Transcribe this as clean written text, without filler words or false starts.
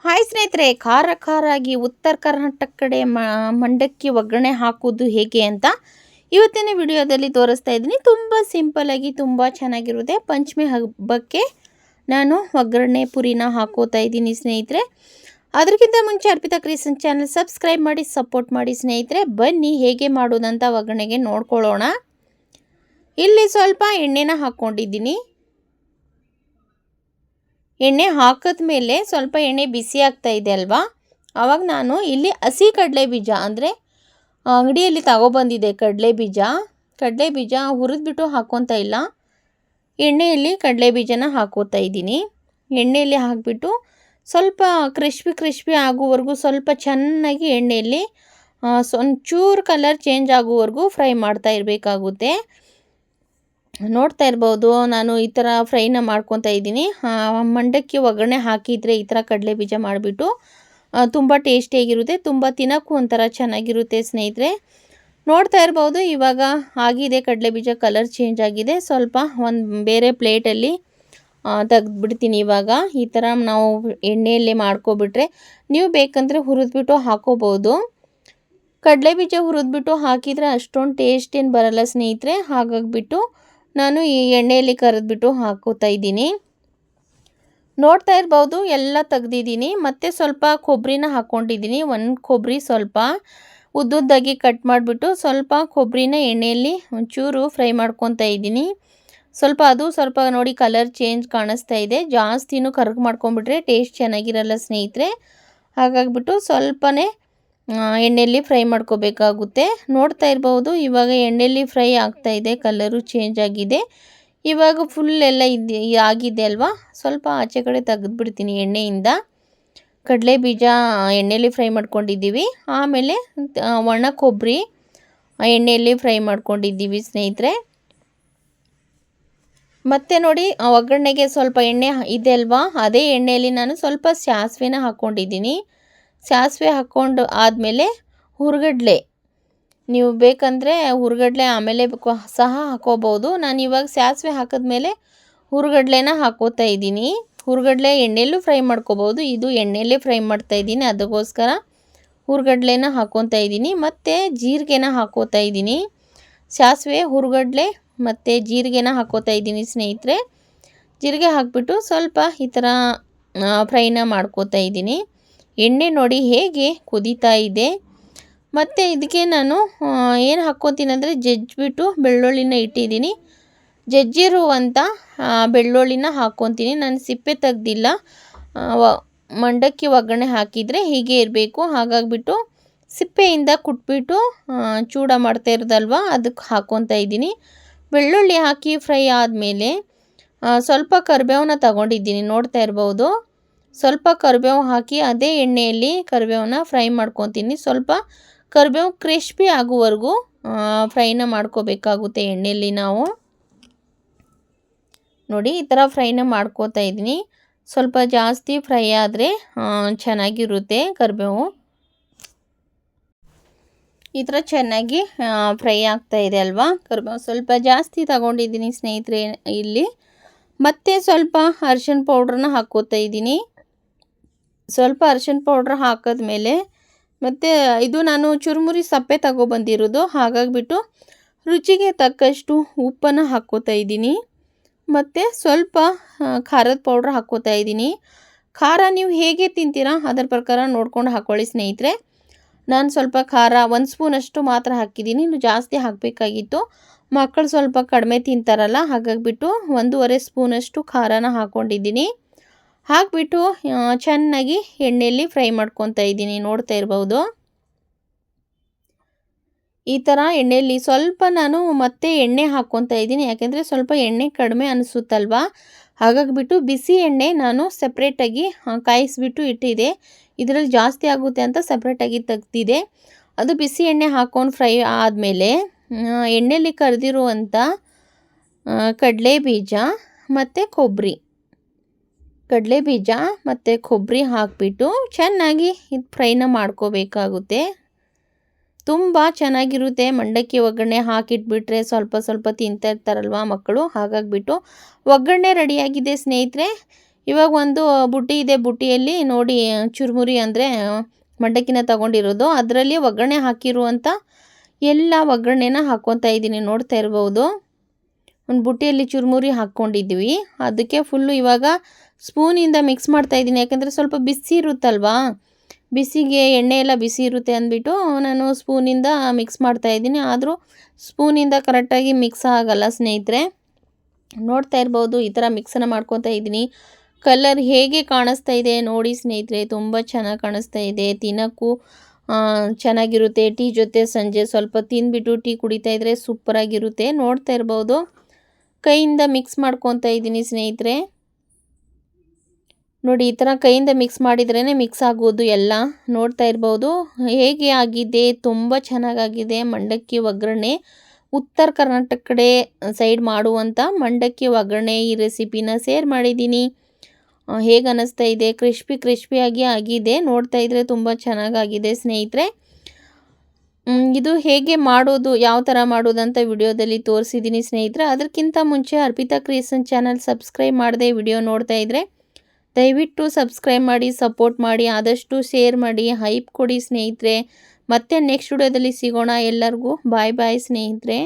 Hi ಸ್ನೇಹಿತರೆ, ಖಾರ ಖಾರಾಗಿ ಉತ್ತರ ಕರ್ನಾಟಕ ಕಡೆ ಮಂಡಕ್ಕಿ ಒಗ್ಗರಣೆ ಹಾಕೋದು ಹೇಗೆ ಅಂತ ಇವತ್ತಿನ ವಿಡಿಯೋದಲ್ಲಿ ತೋರಿಸ್ತಾ ಇದ್ದೀನಿ. ತುಂಬ ಸಿಂಪಲ್ಲಾಗಿ ತುಂಬ ಚೆನ್ನಾಗಿರುತ್ತೆ. ಪಂಚಮಿ ಹಬ್ಬಕ್ಕೆ ನಾನು ಒಗ್ಗರಣೆ ಪುರಿನ ಹಾಕೋತಾ ಇದ್ದೀನಿ ಸ್ನೇಹಿತರೆ. ಅದಕ್ಕಿಂತ ಮುಂಚೆ ಅರ್ಪಿತಾ ಕ್ರಿಯೇಷನ್ ಚಾನಲ್ ಸಬ್ಸ್ಕ್ರೈಬ್ ಮಾಡಿ ಸಪೋರ್ಟ್ ಮಾಡಿ ಸ್ನೇಹಿತರೆ. ಬನ್ನಿ ಹೇಗೆ ಮಾಡೋದಂತ ಒಗ್ಗರಣೆಗೆ ನೋಡ್ಕೊಳ್ಳೋಣ. ಇಲ್ಲಿ ಸ್ವಲ್ಪ ಎಣ್ಣೆನ ಹಾಕ್ಕೊಂಡಿದ್ದೀನಿ. ಎಣ್ಣೆ ಹಾಕಿದ ಮೇಲೆ ಸ್ವಲ್ಪ ಎಣ್ಣೆ ಬಿಸಿ ಆಗ್ತಾ ಇದೆ ಅಲ್ವಾ, ಆವಾಗ ನಾನು ಇಲ್ಲಿ ಹಸಿ ಕಡಲೆ ಬೀಜ ಅಂದರೆ ಅಂಗಡಿಯಲ್ಲಿ ತಗೊಬಂದಿದೆ ಕಡಲೆ ಬೀಜ ಹುರಿದ್ಬಿಟ್ಟು ಹಾಕ್ಕೊತಾ ಇಲ್ಲ. ಎಣ್ಣೆಯಲ್ಲಿ ಕಡಲೆ ಬೀಜನ ಹಾಕೋತಾ ಇದ್ದೀನಿ. ಎಣ್ಣೆಯಲ್ಲಿ ಹಾಕಿಬಿಟ್ಟು ಸ್ವಲ್ಪ ಕ್ರಿಸ್ಪಿ ಆಗೋವರೆಗೂ ಸ್ವಲ್ಪ ಚೆನ್ನಾಗಿ ಎಣ್ಣೆಯಲ್ಲಿ ಒಂಚೂರು ಕಲರ್ ಚೇಂಜ್ ಆಗೋವರೆಗೂ ಫ್ರೈ ಮಾಡ್ತಾ ಇರಬೇಕಾಗುತ್ತೆ. ನೋಡ್ತಾ ಇರ್ಬೋದು, ನಾನು ಈ ಥರ ಫ್ರೈನ ಮಾಡ್ಕೊತಾ ಇದ್ದೀನಿ. ಮಂಡಕ್ಕಿ ಒಗ್ಗರಣೆ ಹಾಕಿದರೆ ಈ ಥರ ಕಡಲೆ ಬೀಜ ಮಾಡಿಬಿಟ್ಟು ತುಂಬ ಟೇಸ್ಟಿಯಾಗಿರುತ್ತೆ, ತುಂಬ ತಿನ್ನೋಕ್ಕೂ ಒಂಥರ ಚೆನ್ನಾಗಿರುತ್ತೆ ಸ್ನೇಹಿತರೆ. ನೋಡ್ತಾ ಇರ್ಬೋದು, ಇವಾಗ ಆಗಿದೆ ಕಡಲೆ ಬೀಜ ಕಲರ್ ಚೇಂಜ್ ಆಗಿದೆ. ಸ್ವಲ್ಪ ಒಂದು ಬೇರೆ ಪ್ಲೇಟಲ್ಲಿ ತೆಗೆದುಬಿಡ್ತೀನಿ. ಇವಾಗ ಈ ಥರ ನಾವು ಎಣ್ಣೆಯಲ್ಲೇ ಮಾಡ್ಕೊಬಿಟ್ರೆ, ನೀವು ಬೇಕಂದರೆ ಹುರಿದ್ಬಿಟ್ಟು ಹಾಕೋಬೋದು. ಕಡಲೆ ಬೀಜ ಹುರಿದ್ಬಿಟ್ಟು ಹಾಕಿದರೆ ಅಷ್ಟೊಂದು ಟೇಸ್ಟ್ ಏನು ಬರಲ್ಲ ಸ್ನೇಹಿತರೆ. ಹಾಗಾಗಿಬಿಟ್ಟು ನಾನು ಈ ಎಣ್ಣೆಯಲ್ಲಿ ಕರಿದ್ಬಿಟ್ಟು ಹಾಕೋತಾ ಇದ್ದೀನಿ. ನೋಡ್ತಾ ಇರ್ಬೋದು, ಎಲ್ಲ ತೆಗ್ದಿದ್ದೀನಿ. ಮತ್ತು ಸ್ವಲ್ಪ ಕೊಬ್ಬರಿನ ಹಾಕ್ಕೊಂಡಿದ್ದೀನಿ. ಒಂದು ಕೊಬ್ಬರಿ ಸ್ವಲ್ಪ ಉದ್ದುದ್ದಾಗಿ ಕಟ್ ಮಾಡಿಬಿಟ್ಟು ಸ್ವಲ್ಪ ಕೊಬ್ಬರಿನ ಎಣ್ಣೆಯಲ್ಲಿ ಒಂಚೂರು ಫ್ರೈ ಮಾಡ್ಕೊತಾ ಇದ್ದೀನಿ. ಸ್ವಲ್ಪ ನೋಡಿ ಕಲರ್ ಚೇಂಜ್ ಕಾಣಿಸ್ತಾ ಇದೆ. ಜಾಸ್ತಿನೂ ಕರ್ಗ್ ಮಾಡ್ಕೊಂಬಿಟ್ರೆ ಟೇಸ್ಟ್ ಚೆನ್ನಾಗಿರಲ್ಲ ಸ್ನೇಹಿತರೆ. ಹಾಗಾಗಿಬಿಟ್ಟು ಸ್ವಲ್ಪನೇ ಎಣ್ಣೆಯಲ್ಲಿ ಫ್ರೈ ಮಾಡ್ಕೋಬೇಕಾಗುತ್ತೆ. ನೋಡ್ತಾ ಇರ್ಬೋದು, ಇವಾಗ ಎಣ್ಣೆಯಲ್ಲಿ ಫ್ರೈ ಆಗ್ತಾ ಇದೆ, ಕಲರು ಚೇಂಜ್ ಆಗಿದೆ. ಇವಾಗ ಫುಲ್ ಎಲ್ಲ ಆಗಿದೆ ಅಲ್ವಾ, ಸ್ವಲ್ಪ ಆಚೆ ಕಡೆ ತೆಗೆದುಬಿಡ್ತೀನಿ ಎಣ್ಣೆಯಿಂದ. ಕಡಲೆ ಬೀಜ ಎಣ್ಣೆಯಲ್ಲಿ ಫ್ರೈ ಮಾಡ್ಕೊಂಡಿದ್ದೀವಿ. ಆಮೇಲೆ ಒಣ ಕೊಬ್ಬರಿ ಎಣ್ಣೆಯಲ್ಲಿ ಫ್ರೈ ಮಾಡ್ಕೊಂಡಿದ್ದೀವಿ ಸ್ನೇಹಿತರೆ. ಮತ್ತು ನೋಡಿ, ಒಗ್ಗರಣೆಗೆ ಸ್ವಲ್ಪ ಎಣ್ಣೆ ಇದೆ ಅಲ್ವಾ, ಅದೇ ಎಣ್ಣೆಯಲ್ಲಿ ನಾನು ಸ್ವಲ್ಪ ಸಾಸಿವೆನ ಹಾಕ್ಕೊಂಡಿದ್ದೀನಿ. ಸಾಸಿವೆ ಹಾಕ್ಕೊಂಡು ಆದಮೇಲೆ ಹುರ್ಗಡ್ಲೆ, ನೀವು ಬೇಕಂದರೆ ಹುರ್ಗಡ್ಲೆ ಆಮೇಲೆ ಸಹ ಹಾಕೋಬೋದು. ನಾನು ಇವಾಗ ಸಾಸಿವೆ ಹಾಕಿದ್ಮೇಲೆ ಹುರ್ಗಡ್ಲೆನ ಹಾಕೋತಾ ಇದ್ದೀನಿ. ಹುರ್ಗಡ್ಲೆ ಎಣ್ಣೆಯಲ್ಲೂ ಫ್ರೈ ಮಾಡ್ಕೋಬೋದು, ಇದು ಎಣ್ಣೆಯಲ್ಲೇ ಫ್ರೈ ಮಾಡ್ತಾ ಇದ್ದೀನಿ, ಅದಕ್ಕೋಸ್ಕರ ಹುರ್ಗಡ್ಲೆನ ಹಾಕ್ಕೊತಾ ಇದ್ದೀನಿ. ಮತ್ತು ಜೀರಿಗೆನ ಹಾಕೋತಾ ಇದ್ದೀನಿ. ಸಾಸಿವೆ, ಹುರ್ಗಡ್ಲೆ ಮತ್ತು ಜೀರಿಗೆನ ಹಾಕೋತಾ ಇದ್ದೀನಿ ಸ್ನೇಹಿತರೆ. ಜೀರಿಗೆ ಹಾಕಿಬಿಟ್ಟು ಸ್ವಲ್ಪ ಈ ಥರ ಫ್ರೈನ ಮಾಡ್ಕೋತಾ ಇದ್ದೀನಿ. ಎಣ್ಣೆ ನೋಡಿ ಹೇಗೆ ಕುದೀತಾ ಇದೆ. ಮತ್ತು ಇದಕ್ಕೆ ನಾನು ಏನು ಹಾಕ್ಕೊತೀನಿ ಅಂದರೆ ಜಜ್ಜಿಬಿಟ್ಟು ಬೆಳ್ಳುಳ್ಳಿನ ಇಟ್ಟಿದ್ದೀನಿ. ಜಜ್ಜಿರುವಂಥ ಬೆಳ್ಳುಳ್ಳಿನ ಹಾಕ್ಕೊತೀನಿ. ನಾನು ಸಿಪ್ಪೆ ತೆಗ್ದಿಲ್ಲ. ಮಂಡಕ್ಕಿ ಒಗ್ಗರಣೆ ಹಾಕಿದರೆ ಹೀಗೆ ಇರಬೇಕು. ಹಾಗಾಗಿಬಿಟ್ಟು ಸಿಪ್ಪೆಯಿಂದ ಕುಟ್ಬಿಟ್ಟು ಚೂಡ ಮಾಡ್ತಾ ಇರೋದಲ್ವ, ಅದಕ್ಕೆ ಹಾಕ್ಕೊತಾ ಇದ್ದೀನಿ. ಬೆಳ್ಳುಳ್ಳಿ ಹಾಕಿ ಫ್ರೈ ಆದಮೇಲೆ ಸ್ವಲ್ಪ ಕರಿಬೇವನ್ನ ತಗೊಂಡಿದ್ದೀನಿ. ನೋಡ್ತಾ ಇರ್ಬೋದು, ಸ್ವಲ್ಪ ಕರಿಬೇವು ಹಾಕಿ ಅದೇ ಎಣ್ಣೆಯಲ್ಲಿ ಕರಿಬೇವನ್ನ ಫ್ರೈ ಮಾಡ್ಕೊತೀನಿ. ಸ್ವಲ್ಪ ಕರಿಬೇವು ಕ್ರಿಸ್ಪಿ ಆಗುವವರೆಗೂ ಫ್ರೈನ ಮಾಡ್ಕೋಬೇಕಾಗುತ್ತೆ ಎಣ್ಣೆಯಲ್ಲಿ ನಾವು. ನೋಡಿ, ಈ ಥರ ಫ್ರೈನ ಮಾಡ್ಕೋತಾ ಇದ್ದೀನಿ. ಸ್ವಲ್ಪ ಜಾಸ್ತಿ ಫ್ರೈ ಆದರೆ ಚೆನ್ನಾಗಿರುತ್ತೆ ಕರಿಬೇವು. ಈ ಥರ ಚೆನ್ನಾಗಿ ಫ್ರೈ ಆಗ್ತಾ ಇದೆ ಅಲ್ವಾ. ಕರಿಬೇವು ಸ್ವಲ್ಪ ಜಾಸ್ತಿ ತಗೊಂಡಿದ್ದೀನಿ ಸ್ನೇಹಿತರೆ ಇಲ್ಲಿ. ಮತ್ತು ಸ್ವಲ್ಪ ಅರಿಶಿನ ಪೌಡ್ರನ್ನ ಹಾಕ್ಕೋತಾ ಇದ್ದೀನಿ. ಸ್ವಲ್ಪ ಅರಿಶಿನ ಪೌಡ್ರ್ ಹಾಕಿದ್ಮೇಲೆ ಮತ್ತು ಇದು ನಾನು ಚುರುಮುರಿ ಸಪ್ಪೆ ತಗೊಬಂದಿರೋದು, ಹಾಗಾಗಿಬಿಟ್ಟು ರುಚಿಗೆ ತಕ್ಕಷ್ಟು ಉಪ್ಪನ್ನು ಹಾಕ್ಕೋತಾ ಇದ್ದೀನಿ. ಮತ್ತು ಸ್ವಲ್ಪ ಖಾರದ ಪೌಡ್ರ್ ಹಾಕ್ಕೋತಾ ಇದ್ದೀನಿ. ಖಾರ ನೀವು ಹೇಗೆ ತಿಂತೀರಾ ಅದರ ಪ್ರಕಾರ ನೋಡ್ಕೊಂಡು ಹಾಕ್ಕೊಳ್ಳಿ ಸ್ನೇಹಿತರೆ. ನಾನು ಸ್ವಲ್ಪ ಖಾರ 1 ಸ್ಪೂನಷ್ಟು ಮಾತ್ರ ಹಾಕಿದ್ದೀನಿ, ಇನ್ನು ಜಾಸ್ತಿ ಹಾಕಬೇಕಾಗಿತ್ತು. ಮಕ್ಕಳು ಸ್ವಲ್ಪ ಕಡಿಮೆ ತಿಂತಾರಲ್ಲ, ಹಾಗಾಗಿಬಿಟ್ಟು 1.5 ಸ್ಪೂನಷ್ಟು ಖಾರನ ಹಾಕ್ಕೊಂಡಿದ್ದೀನಿ. ಹಾಕಿಬಿಟ್ಟು ಚೆನ್ನಾಗಿ ಎಣ್ಣೆಯಲ್ಲಿ ಫ್ರೈ ಮಾಡ್ಕೊತಾ ಇದ್ದೀನಿ. ನೋಡ್ತಾ ಇರ್ಬೋದು, ಈ ಥರ ಎಣ್ಣೆಯಲ್ಲಿ ಸ್ವಲ್ಪ ನಾನು ಮತ್ತೆ ಎಣ್ಣೆ ಹಾಕ್ಕೊತಾ ಇದ್ದೀನಿ. ಯಾಕೆಂದರೆ ಸ್ವಲ್ಪ ಎಣ್ಣೆ ಕಡಿಮೆ ಅನಿಸುತ್ತಲ್ವ, ಹಾಗಾಗಿಬಿಟ್ಟು ಬಿಸಿ ಎಣ್ಣೆ ನಾನು ಸಪ್ರೇಟಾಗಿ ಕಾಯಿಸಿಬಿಟ್ಟು ಇಟ್ಟಿದೆ. ಇದರಲ್ಲಿ ಜಾಸ್ತಿ ಆಗುತ್ತೆ ಅಂತ ಸಪ್ರೇಟಾಗಿ ತೆಗ್ದಿದೆ. ಅದು ಬಿಸಿ ಎಣ್ಣೆ ಹಾಕ್ಕೊಂಡು ಫ್ರೈ ಆದಮೇಲೆ ಎಣ್ಣೆಯಲ್ಲಿ ಕರೆದಿರುವಂಥ ಕಡಲೆ ಬೀಜ ಮತ್ತು ಕೊಬ್ಬರಿ ಹಾಕಿಬಿಟ್ಟು ಚೆನ್ನಾಗಿ ಇದು ಫ್ರೈನ ಮಾಡ್ಕೋಬೇಕಾಗುತ್ತೆ. ತುಂಬ ಚೆನ್ನಾಗಿರುತ್ತೆ. ಮಂಡಕ್ಕಿ ಒಗ್ಗರಣೆ ಹಾಕಿಟ್ಬಿಟ್ರೆ ಸ್ವಲ್ಪ ತಿಂತಾ ಇರ್ತಾರಲ್ವ ಮಕ್ಕಳು, ಹಾಗಾಗಿಬಿಟ್ಟು ಒಗ್ಗರಣೆ ರೆಡಿಯಾಗಿದೆ ಸ್ನೇಹಿತರೆ. ಇವಾಗ ಒಂದು ಬುಟ್ಟಿ ಇದೆ, ಬುಟ್ಟಿಯಲ್ಲಿ ನೋಡಿ ಚುರುಮುರಿ ಅಂದರೆ ಮಂಡಕ್ಕಿನ ತಗೊಂಡಿರೋದು, ಅದರಲ್ಲಿ ಒಗ್ಗರಣೆ ಹಾಕಿರುವಂಥ ಎಲ್ಲ ಒಗ್ಗರಣೆನ ಹಾಕ್ಕೊತಾ ಇದ್ದೀನಿ, ನೋಡ್ತಾ ಇರ್ಬೋದು. ಒಂದು ಬುಟ್ಟಿಯಲ್ಲಿ ಚುರುಮುರಿ ಹಾಕ್ಕೊಂಡಿದ್ವಿ, ಅದಕ್ಕೆ ಫುಲ್ಲು ಇವಾಗ ಸ್ಪೂನಿಂದ ಮಿಕ್ಸ್ ಮಾಡ್ತಾಯಿದ್ದೀನಿ. ಯಾಕಂದರೆ ಸ್ವಲ್ಪ ಬಿಸಿ ಇರುತ್ತಲ್ವಾ, ಬಿಸಿಗೆ ಎಣ್ಣೆ ಎಲ್ಲ ಬಿಸಿ ಇರುತ್ತೆ ಅಂದ್ಬಿಟ್ಟು ನಾನು ಸ್ಪೂನಿಂದ ಮಿಕ್ಸ್ ಮಾಡ್ತಾಯಿದ್ದೀನಿ. ಆದರೂ ಸ್ಪೂನಿಂದ ಕರೆಕ್ಟಾಗಿ ಮಿಕ್ಸ್ ಆಗಲ್ಲ ಸ್ನೇಹಿತರೆ. ನೋಡ್ತಾ ಇರ್ಬೋದು, ಈ ಥರ ಮಿಕ್ಸನ್ನು ಮಾಡ್ಕೊತಾ ಇದ್ದೀನಿ. ಕಲರ್ ಹೇಗೆ ಕಾಣಿಸ್ತಾ ಇದೆ ನೋಡಿ ಸ್ನೇಹಿತರೆ, ತುಂಬ ಚೆನ್ನಾಗಿ ಕಾಣಿಸ್ತಾ ಇದೆ. ತಿನ್ನೋಕ್ಕೂ ಚೆನ್ನಾಗಿರುತ್ತೆ. ಟೀ ಜೊತೆ ಸಂಜೆ ಸ್ವಲ್ಪ ತಿಂದ್ಬಿಟ್ಟು ಟೀ ಕುಡಿತಾ ಇದ್ದರೆ ಸೂಪರಾಗಿರುತ್ತೆ. ನೋಡ್ತಾ ಇರ್ಬೋದು, ಕೈಯಿಂದ ಮಿಕ್ಸ್ ಮಾಡ್ಕೊತಾ ಇದ್ದೀನಿ ಸ್ನೇಹಿತರೆ. ನೋಡಿ, ಈ ಥರ ಕೈಯಿಂದ ಮಿಕ್ಸ್ ಮಾಡಿದ್ರೇ ಮಿಕ್ಸ್ ಆಗೋದು ಎಲ್ಲ. ನೋಡ್ತಾ ಇರ್ಬೋದು ಹೇಗೆ ಆಗಿದೆ, ತುಂಬ ಚೆನ್ನಾಗಾಗಿದೆ. ಮಂಡಕ್ಕಿ ಒಗ್ಗರಣೆ ಉತ್ತರ ಕರ್ನಾಟಕ ಕಡೆ ಸೈಡ್ ಮಾಡುವಂಥ ಮಂಡಕ್ಕಿ ಒಗ್ಗರಣೆ ಈ ರೆಸಿಪಿನ ಶೇರ್ ಮಾಡಿದ್ದೀನಿ. ಹೇಗೆ ಅನ್ನಿಸ್ತಾ ಇದೆ, ಕ್ರಿಸ್ಪಿಯಾಗಿ ಆಗಿದೆ. ನೋಡ್ತಾ ಇದ್ದರೆ ತುಂಬ ಚೆನ್ನಾಗಾಗಿದೆ ಸ್ನೇಹಿತರೆ. ಇದು ಹೇಗೆ ಮಾಡೋದು, ಯಾವ ಥರ ಮಾಡೋದಂತ ವಿಡಿಯೋದಲ್ಲಿ ತೋರಿಸಿದ್ದೀನಿ ಸ್ನೇಹಿತರೆ. ಅದಕ್ಕಿಂತ ಮುಂಚೆ ಅರ್ಪಿತಾ ಕ್ರಿಯೇಷನ್ ಚಾನಲ್ ಸಬ್ಸ್ಕ್ರೈಬ್ ಮಾಡದೆ ವಿಡಿಯೋ ನೋಡ್ತಾ ಇದ್ದರೆ ದಯವಿಟ್ಟು ಸಬ್ಸ್ಕ್ರೈಬ್ ಮಾಡಿ, ಸಪೋರ್ಟ್ ಮಾಡಿ, ಆದಷ್ಟು ಶೇರ್ ಮಾಡಿ, ಹೈಪ್ ಕೊಡಿ ಸ್ನೇಹಿತರೆ. ಮತ್ತೆ ನೆಕ್ಸ್ಟ್ ವಿಡಿಯೋದಲ್ಲಿ ಸಿಗೋಣ. ಎಲ್ಲರಿಗೂ ಬಾಯ್ ಸ್ನೇಹಿತರೆ.